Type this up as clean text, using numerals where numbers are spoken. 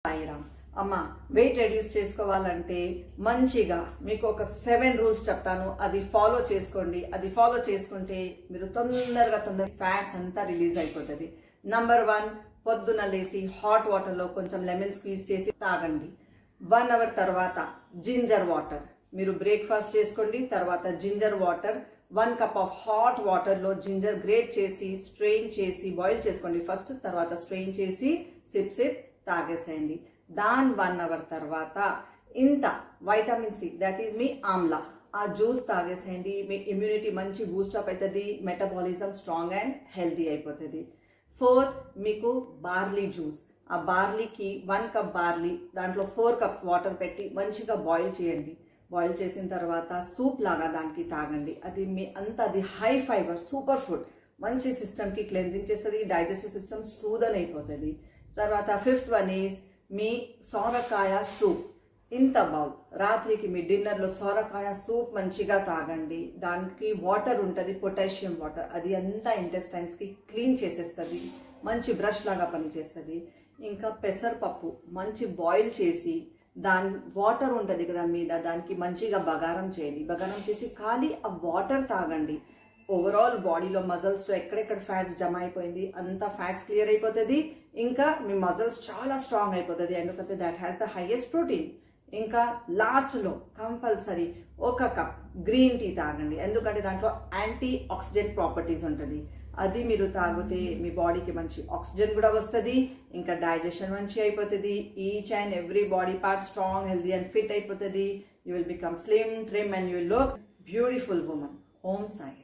సాయిరామ్ అమ్మ weight reduce చేసుకోవాలంటే మంచిగా మీకు ఒక 7 రూల్స్ చెప్తాను. అది ఫాలో చేసుకోండి. అది ఫాలో చేసుకుంటే మీరు తొందరగా ఫ్యాట్స్ అంతా రిలీజ్ అయిపోతుంది. నంబర్ 1, పొద్దున లేసి హాట్ వాటర్లో కొంచెం లెమన్ స్క్వీజ్ చేసి తాగండి. 1 అవర్ తర్వాత జింజర్ వాటర్ మీరు బ్రేక్ఫాస్ట్ చేసుకోండి. తర్వాత ginger water 1 cup of hot వాటర్లో జింజర్ గ్రేట్ చేసి స్ట్రెయిన్ చేసి బాయిల్ చేసుకోండి ఫస్ట్. తర్వాత స్ట్రెయిన్ చేసి సిప్ తాగేసేయండి. దాని 1 అవర్ తర్వాత ఇంత వైటమిన్ సి దట్ ఈస్ మీ ఆమ్లా ఆ జ్యూస్ తాగేసేయండి. మీ ఇమ్యూనిటీ మంచి బూస్టప్ అవుతుంది. మెటబాలిజం స్ట్రాంగ్ అండ్ హెల్తీ అయిపోతుంది. 4th మీకు బార్లీ జ్యూస్. ఆ బార్లీకి 1 కప్ బార్లీ దాంట్లో 4 కప్స్ వాటర్ పెట్టి మంచిగా బాయిల్ చేయండి. బాయిల్ చేసిన తర్వాత సూప్ లాగా దానికి తాగండి. అది హై ఫైబర్ సూపర్ ఫుడ్. మంచి సిస్టమ్కి క్లెన్జింగ్ చేస్తుంది. డైజెస్టివ్ సిస్టమ్ సూదన్ అయిపోతుంది. తర్వాత 5th వన్ ఈజ్ మీ సొరకాయ సూప్. ఇంత బౌల్ రాత్రికి మీ డిన్నర్లో సొరకాయ సూప్ మంచిగా తాగండి. దానికి వాటర్ ఉంటుంది, పొటాషియం వాటర్. అది అంతా ఇంటెస్టైన్స్కి క్లీన్ చేసేస్తుంది. మంచి బ్రష్ లాగా పనిచేస్తుంది. ఇంకా పెసరపప్పు మంచి బాయిల్ చేసి దాని వాటర్ ఉంటుంది కదా మీద దానికి మంచిగా బగారం చేయండి. బగారం చేసి ఖాళీ ఆ వాటర్ తాగండి. ఓవరాల్ బాడీలో మజిల్స్లో ఎక్కడెక్కడ ఫ్యాట్స్ జమ అయిపోయింది అంత ఫ్యాట్స్ క్లియర్ అయిపోతుంది. ఇంకా మీ మజిల్స్ చాలా స్ట్రాంగ్ అయిపోతుంది. ఎందుకంటే that has the highest protein. ఇంకా లాస్ట్లో కంపల్సరీ 1 కప్ గ్రీన్ టీ తాగండి. ఎందుకంటే దాంట్లో యాంటీ ఆక్సిడెంట్ ప్రాపర్టీస్ ఉంటుంది. అది మీరు తాగితే మీ బాడీకి మంచి ఆక్సిజన్ కూడా వస్తుంది. ఇంకా డైజెషన్ మంచి అయిపోతుంది. Each and every body part strong healthy and fit అయిపోతుంది. You will become slim trim and you will look beautiful women. Om Sai.